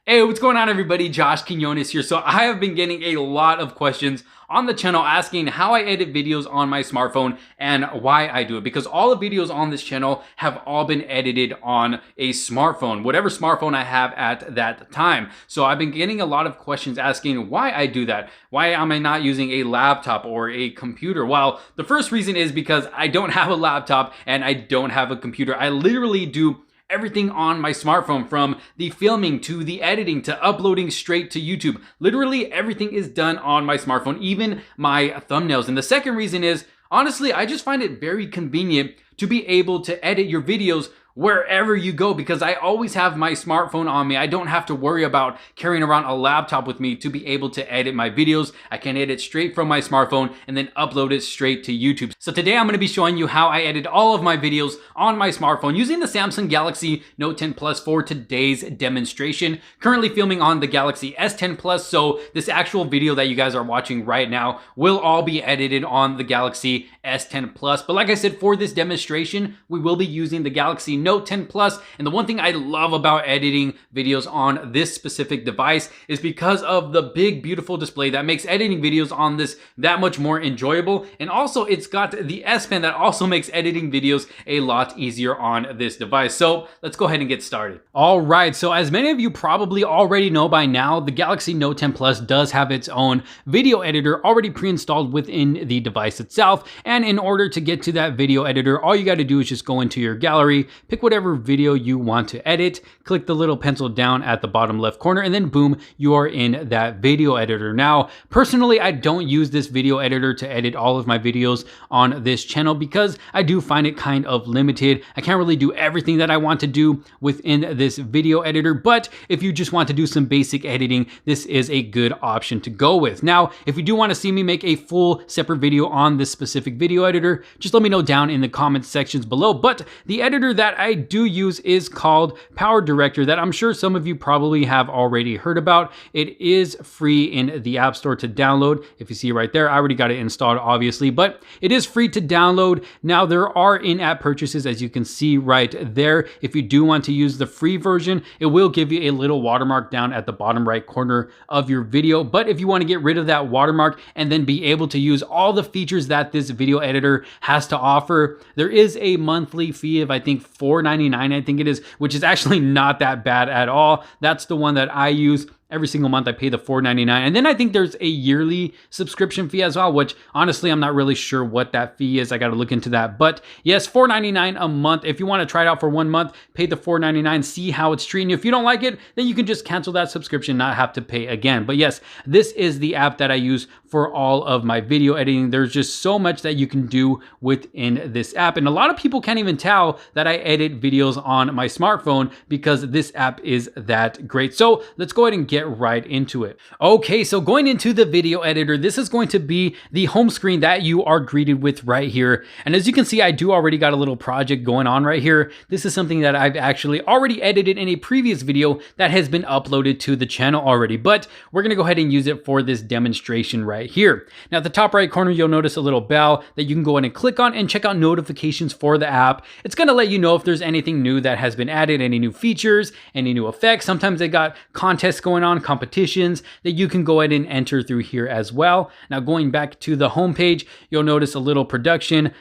Hey, what's going on everybody? Josh Quinones here. So I have been getting a lot of questions on the channel asking how I edit videos on my smartphone and why I do it, because all the videos on this channel have all been edited on a smartphone, whatever smartphone I have at that time. So I've been getting a lot of questions asking why I do that. Why am I not using a laptop or a computer? Well, the first reason is because I don't have a laptop and I don't have a computer. I literally do everything on my smartphone, from the filming to the editing to uploading straight to YouTube. Literally everything is done on my smartphone, even my thumbnails. And the second reason is, honestly, I just find it very convenient to be able to edit your videos wherever you go, because I always have my smartphone on me. I don't have to worry about carrying around a laptop with me to be able to edit my videos. I can edit straight from my smartphone and then upload it straight to YouTube. So today I'm going to be showing you how I edit all of my videos on my smartphone using the Samsung Galaxy Note 10 Plus for today's demonstration. Currently filming on the Galaxy S10 Plus, so this actual video that you guys are watching right now will all be edited on the Galaxy S10 Plus. But like I said, for this demonstration, we will be using the Galaxy Note 10 Plus. And the one thing I love about editing videos on this specific device is because of the big, beautiful display that makes editing videos on this that much more enjoyable. And also it's got the S Pen that also makes editing videos a lot easier on this device. So let's go ahead and get started. All right, so as many of you probably already know by now, the Galaxy Note 10 Plus does have its own video editor already pre-installed within the device itself. And in order to get to that video editor, all you got to do is just go into your gallery, pick whatever video you want to edit, click the little pencil down at the bottom left corner, and then boom, you are in that video editor. Now, personally, I don't use this video editor to edit all of my videos on this channel because I do find it kind of limited. I can't really do everything that I want to do within this video editor, but if you just want to do some basic editing, this is a good option to go with. Now, if you do want to see me make a full separate video on this specific video editor, just let me know down in the comments sections below. But the editor that I do use is called Power Director, that I'm sure some of you probably have already heard about. It is free in the App Store to download. If you see right there, I already got it installed obviously, but it is free to download. Now there are in-app purchases, as you can see right there. If you do want to use the free version, it will give you a little watermark down at the bottom right corner of your video. But if you want to get rid of that watermark and then be able to use all the features that this video editor has to offer, there is a monthly fee of, I think, $4.99, I think it is, which is actually not that bad at all. That's the one that I use. Every single month I pay the $4.99. And then I think there's a yearly subscription fee as well, which honestly, I'm not really sure what that fee is. I got to look into that. But yes, $4.99 a month. If you want to try it out for 1 month, pay the $4.99, see how it's treating you. If you don't like it, then you can just cancel that subscription, not have to pay again. But yes, this is the app that I use for all of my video editing. There's just so much that you can do within this app. And a lot of people can't even tell that I edit videos on my smartphone because this app is that great. So let's go ahead and get right into it. Okay, so going into the video editor, this is going to be the home screen that you are greeted with right here. And as you can see, I do already got a little project going on right here. This is something that I've actually already edited in a previous video that has been uploaded to the channel already, but we're gonna go ahead and use it for this demonstration right here. Now at the top right corner, you'll notice a little bell that you can go ahead and click on and check out notifications for the app. It's gonna let you know if there's anything new that has been added, any new features, any new effects. Sometimes they got contests going on, competitions that you can go ahead and enter through here as well. Now going back to the home page, you'll notice a little production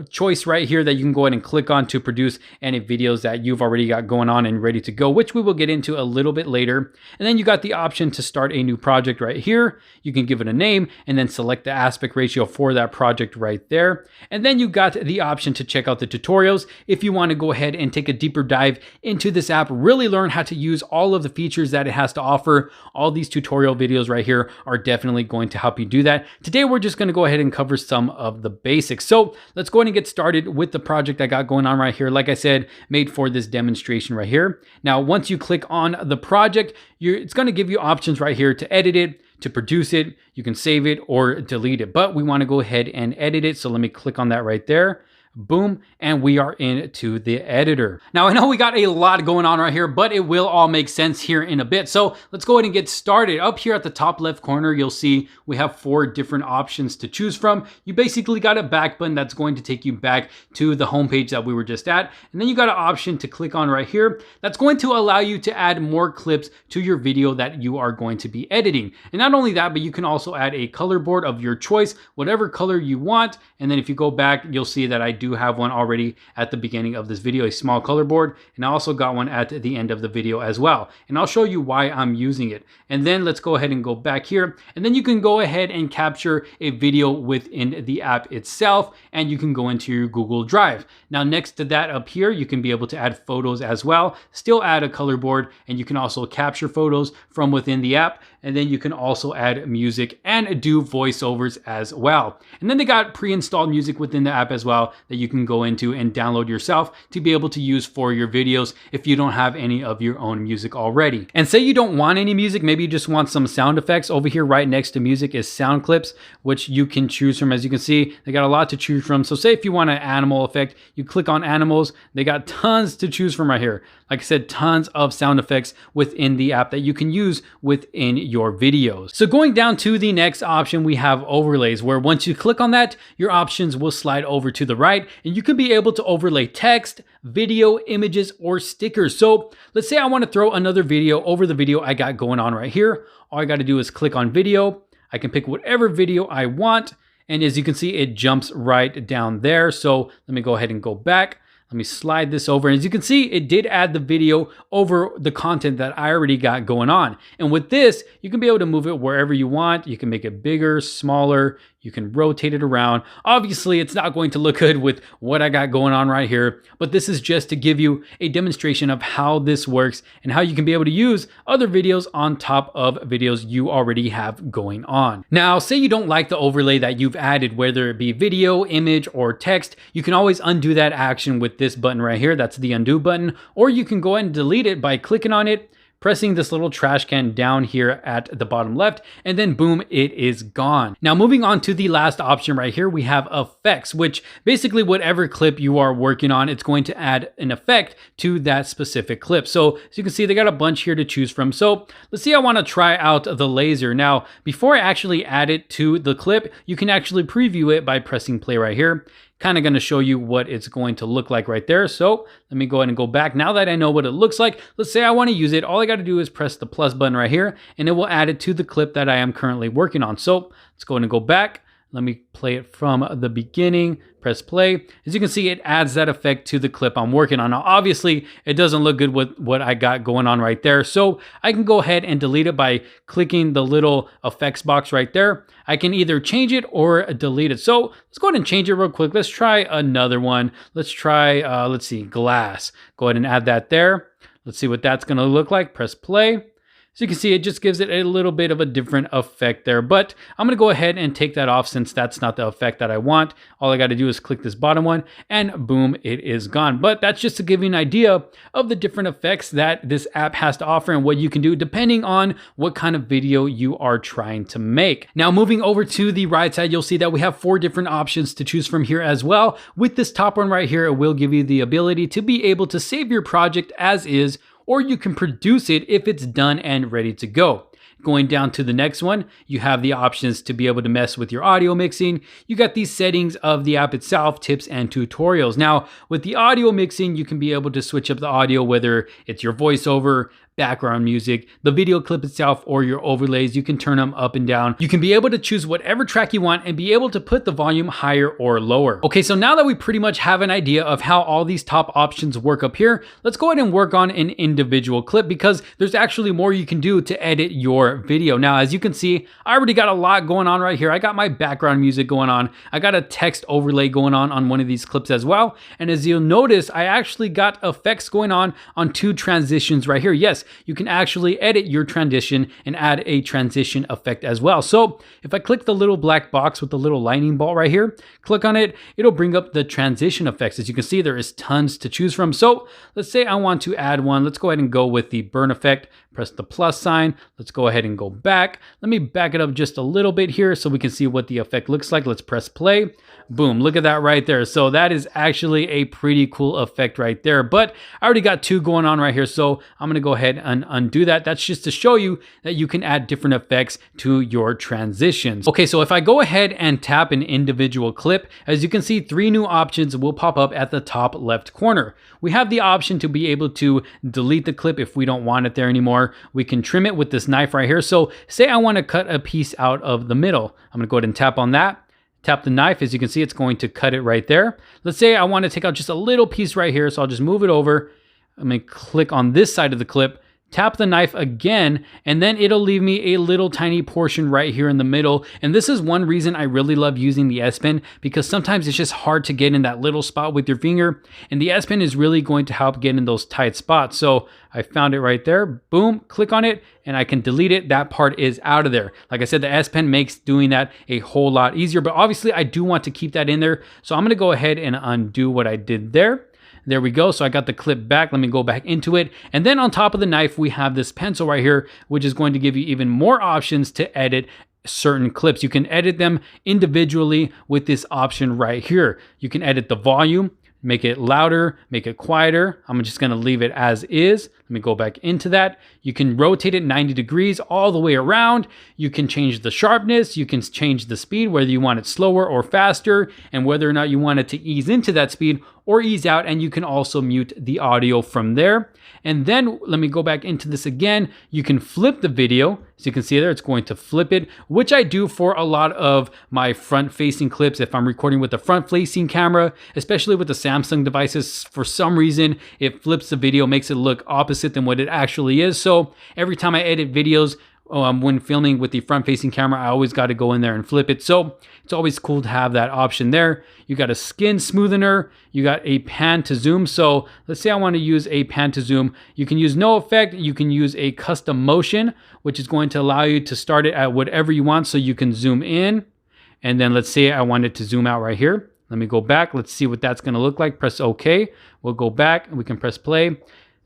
choice right here that you can go ahead and click on to produce any videos that you've already got going on and ready to go, which we will get into a little bit later. And then you got the option to start a new project right here. You can give it a name and then select the aspect ratio for that project right there. And then you got the option to check out the tutorials if you want to go ahead and take a deeper dive into this app, really learn how to use all of the features that it has to offer. All these tutorial videos right here are definitely going to help you do that. Today, we're just going to go ahead and cover some of the basics. So let's go ahead and get started with the project I got going on right here. Like I said, made for this demonstration right here. Now, once you click on the project, it's going to give you options right here to edit it, to produce it. You can save it or delete it, but we want to go ahead and edit it. So let me click on that right there. boom, and we are into the editor. Now I know we got a lot going on right here, but it will all make sense here in a bit. So let's go ahead and get started. Up here at the top left corner, you'll see we have 4 different options to choose from. You basically got a back button that's going to take you back to the homepage that we were just at. And then you got an option to click on right here. That's going to allow you to add more clips to your video that you are going to be editing. And not only that, but you can also add a color board of your choice, whatever color you want. And then if you go back, you'll see that I do have one already at the beginning of this video, a small color board. And I also got one at the end of the video as well. And I'll show you why I'm using it. And then let's go ahead and go back here. And then you can go ahead and capture a video within the app itself. And you can go into your Google Drive. Now, next to that up here, you can be able to add photos as well. Still add a color board, and you can also capture photos from within the app. And then you can also add music and do voiceovers as well. And then they got pre-installed music within the app as well that you can go into and download yourself to be able to use for your videos if you don't have any of your own music already. And say you don't want any music, maybe you just want some sound effects. Over here right next to music is sound clips, which you can choose from. As you can see, they got a lot to choose from. So say if you want an animal effect, you click on animals. They got tons to choose from right here. Like I said, tons of sound effects within the app that you can use within your videos. So going down to the next option, we have overlays, where once you click on that, your options will slide over to the right, and you can be able to overlay text, video, images, or stickers. So let's say I want to throw another video over the video I got going on right here. All I got to do is click on video. I can pick whatever video I want. And as you can see, it jumps right down there. So let me go ahead and go back. Let me slide this over. And as you can see, it did add the video over the content that I already got going on. And with this, you can be able to move it wherever you want. You can make it bigger, smaller. You can rotate it around. Obviously, it's not going to look good with what I got going on right here, but this is just to give you a demonstration of how this works and how you can be able to use other videos on top of videos you already have going on. Now, say you don't like the overlay that you've added, whether it be video, image, or text, you can always undo that action with this button right here. That's the undo button, or you can go ahead and delete it by clicking on it, pressing this little trash can down here at the bottom left, and then boom, it is gone. Now moving on to the last option right here, we have effects, which basically whatever clip you are working on, it's going to add an effect to that specific clip. So as you can see, they got a bunch here to choose from. So let's see, I want to try out the laser. Now, before I actually add it to the clip, you can actually preview it by pressing play right here. Kind of going to show you what it's going to look like right there. So let me go ahead and go back. Now that I know what it looks like, let's say I want to use it. All I got to do is press the plus button right here, and it will add it to the clip that I am currently working on. So let's go ahead and go back. Let me play it from the beginning, press play. As you can see, it adds that effect to the clip I'm working on. Now, obviously, it doesn't look good with what I got going on right there. So I can go ahead and delete it by clicking the little effects box right there. I can either change it or delete it. So let's go ahead and change it real quick. Let's try another one. Let's try, let's see, glass. Go ahead and add that there. Let's see what that's gonna look like. Press play. So you can see it just gives it a little bit of a different effect there, but I'm going to go ahead and take that off since that's not the effect that I want. All I got to do is click this bottom one and boom, it is gone. But that's just to give you an idea of the different effects that this app has to offer and what you can do depending on what kind of video you are trying to make. Now moving over to the right side, you'll see that we have 4 different options to choose from here as well. With this top one right here, it will give you the ability to be able to save your project as is, or you can produce it if it's done and ready to go. Going down to the next one, you have the options to be able to mess with your audio mixing. You got these settings of the app itself, tips and tutorials. Now, with the audio mixing, you can be able to switch up the audio, whether it's your voiceover, background music, the video clip itself, or your overlays. You can turn them up and down. You can be able to choose whatever track you want and be able to put the volume higher or lower. Okay, so now that we pretty much have an idea of how all these top options work up here, let's go ahead and work on an individual clip because there's actually more you can do to edit your video. Now, as you can see, I already got a lot going on right here. I got my background music going on. I got a text overlay going on one of these clips as well. And as you'll notice, I actually got effects going on 2 transitions right here. Yes, you can actually edit your transition and add a transition effect as well. So if I click the little black box with the little lightning bolt right here, click on it, it'll bring up the transition effects. As you can see, there is tons to choose from. So let's say I want to add one. Let's go ahead and go with the burn effect. Press the plus sign. Let's go ahead and go back. Let me back it up just a little bit here so we can see what the effect looks like. Let's press play. Boom, look at that right there. So that is actually a pretty cool effect right there. But I already got two going on right here, so I'm gonna go ahead and undo that. That's just to show you that you can add different effects to your transitions. Okay, so if I go ahead and tap an individual clip, as you can see, 3 new options will pop up at the top left corner. We have the option to be able to delete the clip if we don't want it there anymore. We can trim it with this knife right here. So say I want to cut a piece out of the middle. I'm gonna go ahead and tap on that. Tap the knife. As you can see, it's going to cut it right there. Let's say I want to take out just a little piece right here, so I'll just move it over. I'm going to click on this side of the clip, tap the knife again, and then it'll leave me a little tiny portion right here in the middle. And this is one reason I really love using the S Pen, because sometimes it's just hard to get in that little spot with your finger, and the S Pen is really going to help get in those tight spots. So I found it right there. Boom, click on it, and I can delete it. That part is out of there. Like I said, the S Pen makes doing that a whole lot easier, but obviously I do want to keep that in there. So I'm gonna go ahead and undo what I did there. There we go. So I got the clip back. Let me go back into it. And then on top of the knife, we have this pencil right here, which is going to give you even more options to edit certain clips. You can edit them individually with this option right here. You can edit the volume, make it louder, make it quieter. I'm just going to leave it as is. Let me go back into that. You can rotate it 90 degrees all the way around. You can change the sharpness. You can change the speed, whether you want it slower or faster, and whether or not you want it to ease into that speed or ease out. And you can also mute the audio from there. And then let me go back into this again. You can flip the video. As you can see there, it's going to flip it, which I do for a lot of my front-facing clips. If I'm recording with a front-facing camera, especially with the Samsung devices, for some reason, it flips the video, makes it look opposite than what it actually is. So every time I edit videos, when filming with the front-facing camera, I always got to go in there and flip it. So it's always cool to have that option there. You got a skin smoothener. You got a pan to zoom. So let's say I want to use a pan to zoom. You can use no effect. You can use a custom motion, which is going to allow you to start it at whatever you want. So you can zoom in. And then let's say I wanted to zoom out right here. Let me go back. Let's see what that's going to look like. Press OK. We'll go back and we can press play.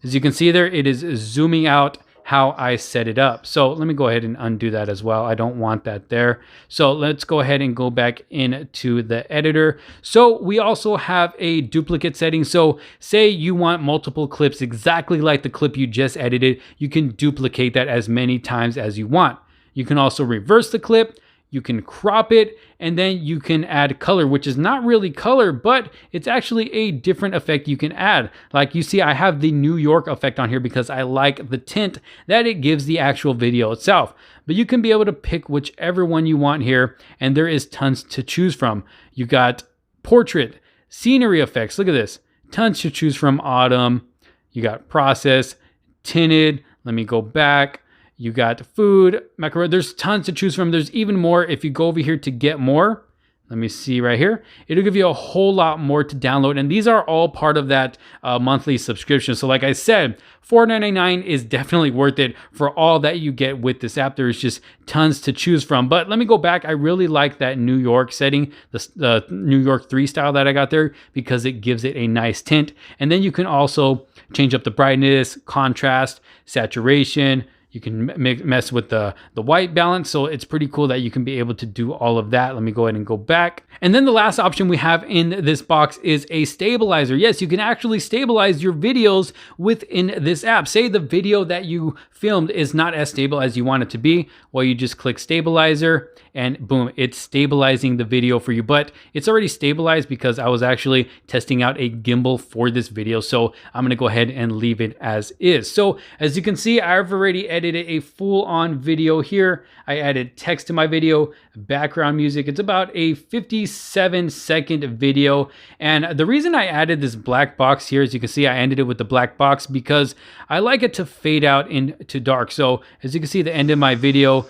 As you can see there, it is zooming out how I set it up. So let me go ahead and undo that as well. I don't want that there. So let's go ahead and go back into the editor. So we also have a duplicate setting. So say you want multiple clips exactly like the clip you just edited, you can duplicate that as many times as you want. You can also reverse the clip. You can crop it, and then you can add color, which is not really color, but it's actually a different effect you can add. Like you see, I have the New York effect on here because I like the tint that it gives the actual video itself. But you can be able to pick whichever one you want here, and there is tons to choose from. You got portrait, scenery effects. Look at this. Tons to choose from. Autumn. You got process, tinted. Let me go back. You got food, macaroni. There's tons to choose from. There's even more. If you go over here to get more, let me see right here. It'll give you a whole lot more to download. And these are all part of that monthly subscription. So like I said, $4.99 is definitely worth it for all that you get with this app. There's just tons to choose from. But let me go back. I really like that New York setting, the New York 3 style that I got there, because it gives it a nice tint. And then you can also change up the brightness, contrast, saturation. You can mess with the white balance. So it's pretty cool that you can be able to do all of that. Let me go ahead and go back. And then the last option we have in this box is a stabilizer. Yes, you can actually stabilize your videos within this app. Say the video that you filmed is not as stable as you want it to be. Well, you just click stabilizer and boom, it's stabilizing the video for you. But it's already stabilized because I was actually testing out a gimbal for this video. So I'm gonna go ahead and leave it as is. So as you can see, I've already edited a full-on video here. I added text to my video, background music. It's about a 57-second video. And the reason I added this black box here, as you can see, I ended it with the black box because I like it to fade out into dark. So as you can see, the end of my video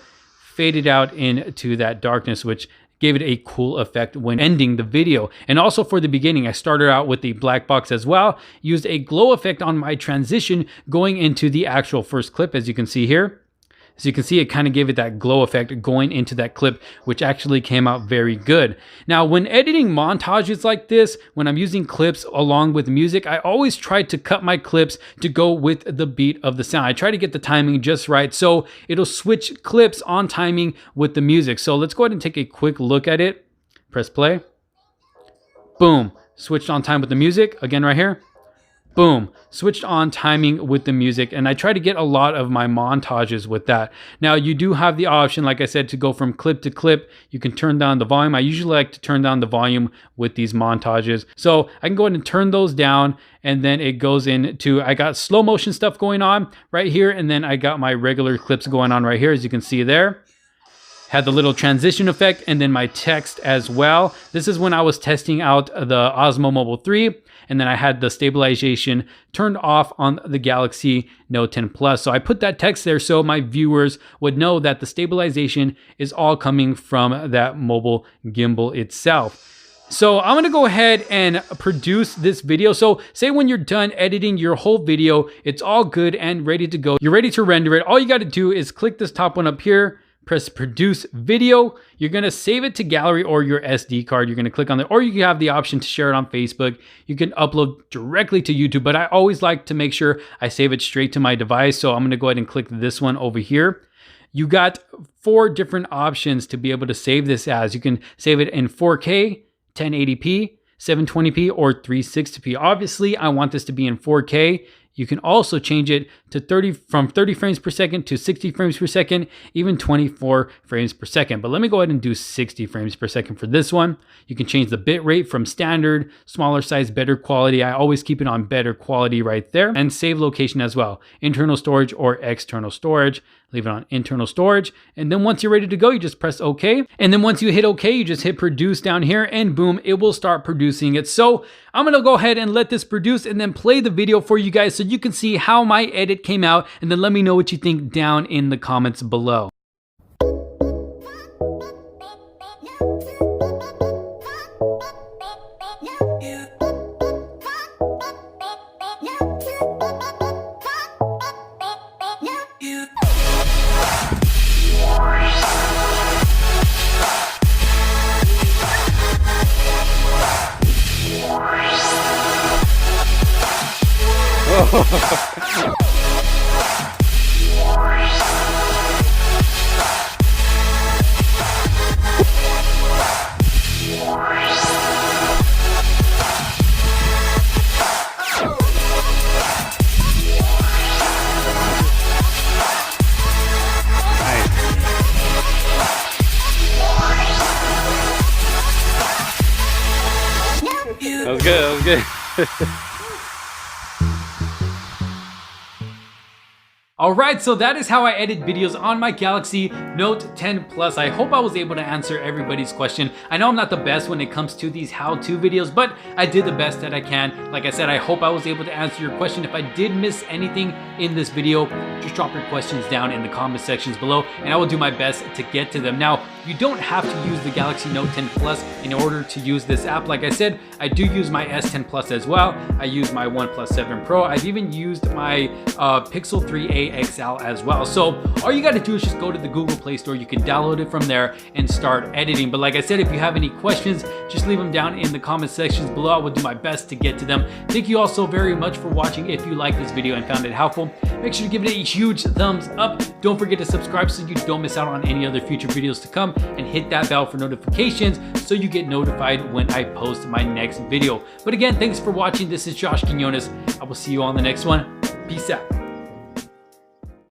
faded out into that darkness, which gave it a cool effect when ending the video. And also for the beginning, I started out with the black box as well, used a glow effect on my transition going into the actual first clip, as you can see here. So you can see it kind of gave it that glow effect going into that clip, which actually came out very good. Now, when editing montages like this, when I'm using clips along with music, I always try to cut my clips to go with the beat of the sound. I try to get the timing just right, so it'll switch clips on timing with the music. So let's go ahead and take a quick look at it. Press play. Boom. Switched on time with the music. Again, right here. Boom, switched on timing with the music, and I try to get a lot of my montages with that. Now, you do have the option, like I said, to go from clip to clip. You can turn down the volume. I usually like to turn down the volume with these montages. So I can go ahead and turn those down, and then it goes into, I got slow motion stuff going on right here, and then I got my regular clips going on right here, as you can see there. Had the little transition effect, and then my text as well. This is when I was testing out the Osmo Mobile 3, and then I had the stabilization turned off on the Galaxy Note 10 Plus. So I put that text there so my viewers would know that the stabilization is all coming from that mobile gimbal itself. So I'm gonna go ahead and produce this video. So say when you're done editing your whole video, it's all good and ready to go. You're ready to render it. All you gotta do is click this top one up here, press produce video. You're gonna save it to gallery or your SD card. You're gonna click on it, or you can have the option to share it on Facebook. You can upload directly to YouTube, but I always like to make sure I save it straight to my device. So I'm gonna go ahead and click this one over here. You got 4 different options to be able to save this as. You can save it in 4K, 1080p, 720p, or 360p. Obviously, I want this to be in 4K. You can also change it to from 30 frames per second to 60 frames per second, even 24 frames per second. But let me go ahead and do 60 frames per second for this one. You can change the bit rate from standard, smaller size, better quality. I always keep it on better quality right there. And save location as well, internal storage or external storage. Leave it on internal storage. And then once you're ready to go, you just press OK. And then once you hit OK, you just hit produce down here, and boom, it will start producing it. So I'm gonna go ahead and let this produce and then play the video for you guys so you can see how my edit came out, and then let me know what you think down in the comments below. That was good, that was good. Alright, so that is how I edit videos on my Galaxy Note 10 Plus. I hope I was able to answer everybody's question. I know I'm not the best when it comes to these how-to videos, but I did the best that I can. Like I said, I hope I was able to answer your question. If I did miss anything in this video, just drop your questions down in the comment sections below, and I will do my best to get to them. Now, you don't have to use the Galaxy Note 10 Plus in order to use this app. Like I said, I do use my S10 Plus as well. I use my OnePlus 7 Pro. I've even used my Pixel 3a XL as well. So all you got to do is just go to the Google Play Store. You can download it from there and start editing. But like I said, if you have any questions, just leave them down in the comment sections below. I will do my best to get to them. Thank you all so very much for watching. If you liked this video and found it helpful, make sure to give it a huge thumbs up. Don't forget to subscribe so you don't miss out on any other future videos to come, and hit that bell for notifications so you get notified when I post my next video. But again, thanks for watching. This is Josh Quinones. I will see you on the next one. Peace out.